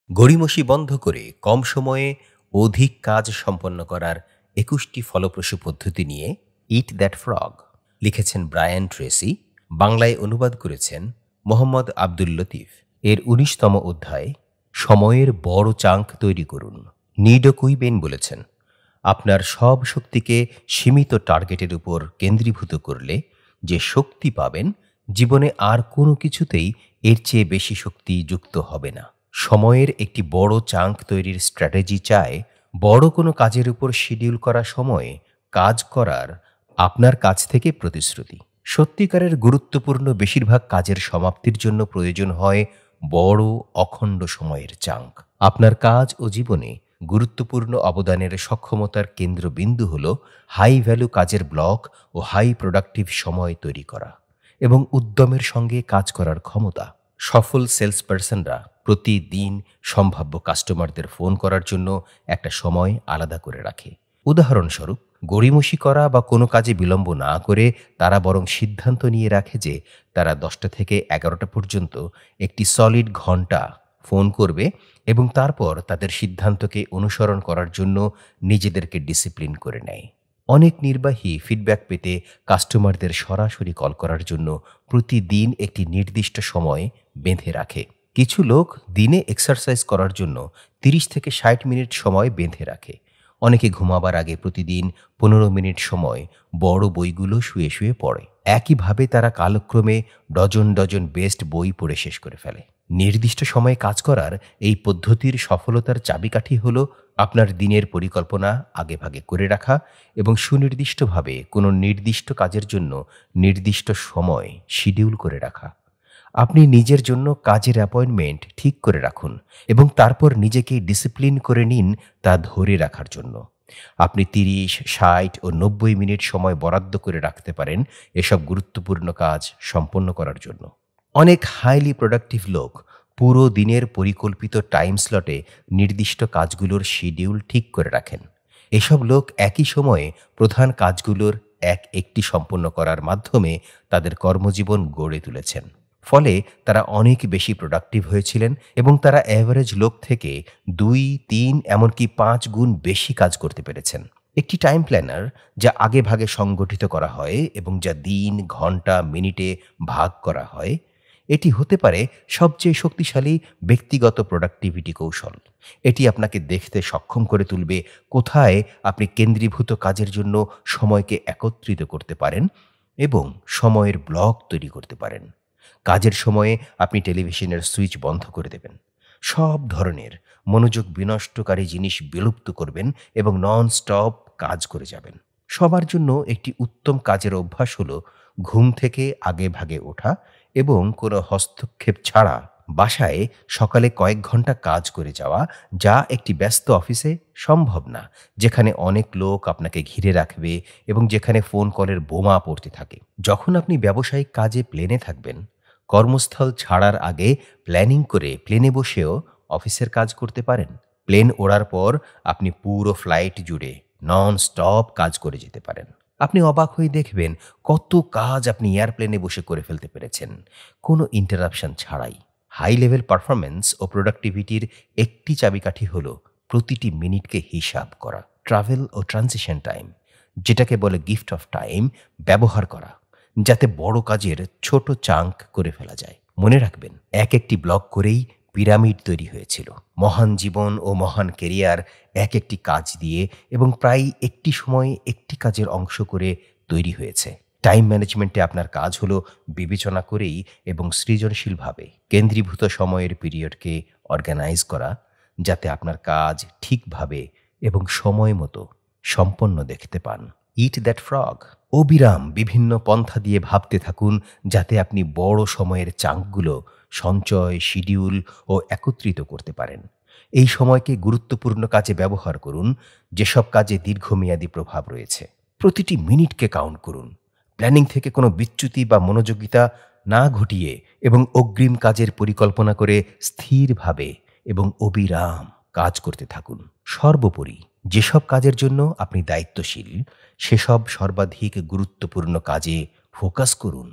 গড়িমসি বন্ধ করে কম সময়ে অধিক কাজ সম্পন্ন করার ২১টি ফলপ্রসূ পদ্ধতি নিয়ে ইট দ্যাট ফ্রগ লিখেছেন ব্রায়ান ট্রেসি। বাংলায় অনুবাদ করেছেন মোহাম্মদ আব্দুল লতিফ। এর ১৯তম অধ্যায় সময়ের বড় চাঙ্ক তৈরি করুন। নিডো কুইবেন বলেছেন, আপনার সব শক্তিকে সীমিত টার্গেটের উপর কেন্দ্রীভূত করলে যে শক্তি পাবেন, জীবনে আর কোনো কিছুতেই এর চেয়ে বেশি শক্তি যুক্ত হবে না। সময়ের একটি বড় চাঙ্ক তৈরির স্ট্র্যাটেজি চায় বড় কোনো কাজের উপর শিডিউল করা সময়ে কাজ করার আপনার কাছ থেকে প্রতিশ্রুতি। সত্যিকারের গুরুত্বপূর্ণ বেশিরভাগ কাজের সমাপ্তির জন্য প্রয়োজন হয় বড় অখণ্ড সময়ের চাঙ্ক। আপনার কাজ ও জীবনে গুরুত্বপূর্ণ অবদানের সক্ষমতার কেন্দ্রবিন্দু হল হাই ভ্যালু কাজের ব্লক ও হাই প্রোডাক্টিভ সময় তৈরি করা এবং উদ্যমের সঙ্গে কাজ করার ক্ষমতা। সফল সেলসপারসনরা প্রতিদিন সম্ভাব্য কাস্টমারদের ফোন করার জন্য একটা সময় আলাদা করে রাখে। উদাহরণস্বরূপ, গড়িমসি করা বা কোনো কাজে বিলম্ব না করে তারা বরং সিদ্ধান্ত নিয়ে রাখে যে তারা ১০টা থেকে ১১টা পর্যন্ত একটি সলিড ঘন্টা ফোন করবে এবং তারপর তাদের সিদ্ধান্তকে অনুসরণ করার জন্য নিজেদেরকে ডিসিপ্লিন করে নেয়। অনেক নির্বাহী ফিডব্যাক পেতে কাস্টমারদের সরাসরি কল করার জন্য প্রতিদিন একটি নির্দিষ্ট সময় বেঁধে রাখে। কিছু লোক দিনে এক্সারসাইজ করার জন্য ৩০ থেকে ৬০ মিনিট সময় বেঁধে রাখে। অনেকে ঘুমাবার আগে প্রতিদিন ১৫ মিনিট সময় বড় বইগুলো শুয়ে শুয়ে পড়ে। একইভাবে তারা কালক্রমে ডজন ডজন বেস্ট বই পড়ে শেষ করে ফেলে। নির্দিষ্ট সময়ে কাজ করার এই পদ্ধতির সফলতার চাবিকাঠি হল আপনার দিনের পরিকল্পনা আগেভাগে করে রাখা এবং সুনির্দিষ্টভাবে কোনো নির্দিষ্ট কাজের জন্য নির্দিষ্ট সময় শিডিউল করে রাখা। আপনি নিজের জন্য কাজের অ্যাপয়েন্টমেন্ট ঠিক করে রাখুন এবং তারপর নিজেকে ডিসিপ্লিন করে নিন তা ধরে রাখার জন্য। আপনি ৩০, ৬০ ও ৯০ মিনিট সময় বরাদ্দ করে রাখতে পারেন এসব গুরুত্বপূর্ণ কাজ সম্পন্ন করার জন্য। অনেক হাইলি প্রোডাক্টিভ লোক পুরো দিনের পরিকল্পিত টাইম স্লটে নির্দিষ্ট কাজগুলোর শিডিউল ঠিক করে রাখেন। এসব লোক একই সময়ে প্রধান কাজগুলোর একটি সম্পন্ন করার মাধ্যমে তাদের কর্মজীবন গড়ে তুলেছেন। ফলে তারা অনেক বেশি প্রোডাক্টিভ হয়েছিলেন এবং তারা অ্যাভারেজ লোক থেকে ২, ৩ এমনকি ৫ গুণ বেশি কাজ করতে পেরেছেন। একটি টাইম প্ল্যানার যা আগে ভাগে সংগঠিত করা হয় এবং যা দিন, ঘন্টা, মিনিটে ভাগ করা হয়, এটি হতে পারে সবচেয়ে শক্তিশালী ব্যক্তিগত প্রোডাক্টিভিটি কৌশল। এটি আপনাকে দেখতে সক্ষম করে তুলবে কোথায় আপনি কেন্দ্রীভূত কাজের জন্য সময়কে একত্রিত করতে পারেন এবং সময়ের ব্লক তৈরি করতে পারেন। কাজের সময়ে আপনি টেলিভিশনের সুইচ বন্ধ করে দেবেন, সব ধরনের মনোযোগ বিনষ্টকারী জিনিস বিলুপ্ত করবেন এবং নন স্টপ কাজ করে যাবেন। সবার জন্য একটি উত্তম কাজের অভ্যাস হলো ঘুম থেকে আগে ভাগে ওঠা এবং কোনো হস্তক্ষেপ ছাড়া বাসায় সকালে কয়েক ঘন্টা কাজ করে যাওয়া, যা একটি ব্যস্ত অফিসে সম্ভব না, যেখানে অনেক লোক আপনাকে ঘিরে রাখবে এবং যেখানে ফোন কলের বোমা পড়তে থাকে। যখন আপনি ব্যবসায়িক কাজে প্লেনে থাকবেন, কর্মস্থল ছাড়ার আগে প্ল্যানিং করে প্লেনে বসেও অফিসের কাজ করতে পারেন। প্লেন ওড়ার পর আপনি পুরো ফ্লাইট জুড়ে নন স্টপ কাজ করে যেতে পারেন। আপনি অবাক হয়ে দেখবেন কত কাজ আপনি এয়ারপ্লেনে বসে করে ফেলতে পেরেছেন, কোনো ইন্টারাপশন ছাড়াই। হাই লেভেল পারফরম্যান্স ও প্রোডাক্টিভিটির একটি চাবিকাঠি হল প্রতিটি মিনিটকে হিসাব করা। ট্রাভেল ও ট্রানজিশন টাইম, যেটাকে বলে গিফট অফ টাইম, ব্যবহার করা যাতে বড় কাজের ছোট চাঙ্ক করে ফেলা যায়। মনে রাখবেন, একটি ব্লক করেই পিরামিড তৈরি হয়েছিল। মহান জীবন ও মহান কেরিয়ার একটি কাজ দিয়ে এবং প্রায় একটি সময়ে একটি কাজের অংশ করে তৈরি হয়েছে। টাইম ম্যানেজমেন্টে আপনার কাজ হলো বিবেচনা করেই এবং সৃজনশীলভাবে কেন্দ্রীভূত সময়ের পিরিয়ডকে অর্গানাইজ করা, যাতে আপনার কাজ ঠিকভাবে এবং সময় মতো সম্পন্ন দেখতে পান। ইট দ্যাট ফ্রগ। অবিরাম বিভিন্ন পন্থা দিয়ে ভাবতে থাকুন যাতে আপনি বড় সময়ের চাঙ্কগুলো সঞ্চয়, শিডিউল ও একত্রিত করতে পারেন। এই সময়কে গুরুত্বপূর্ণ কাজে ব্যবহার করুন, যেসব কাজে দীর্ঘমেয়াদী প্রভাব রয়েছে। প্রতিটি মিনিটকে কাউন্ট করুন। প্ল্যানিং থেকে কোনো বিচ্যুতি বা মনোযোগিতা না ঘটিয়ে এবং অগ্রিম কাজের পরিকল্পনা করে স্থিরভাবে এবং অবিরাম কাজ করতে থাকুন। সর্বোপরি, যেসব কাজের জন্য আপনি দায়িত্বশীল, সেসব সর্বাধিক গুরুত্বপূর্ণ কাজে ফোকাস করুন।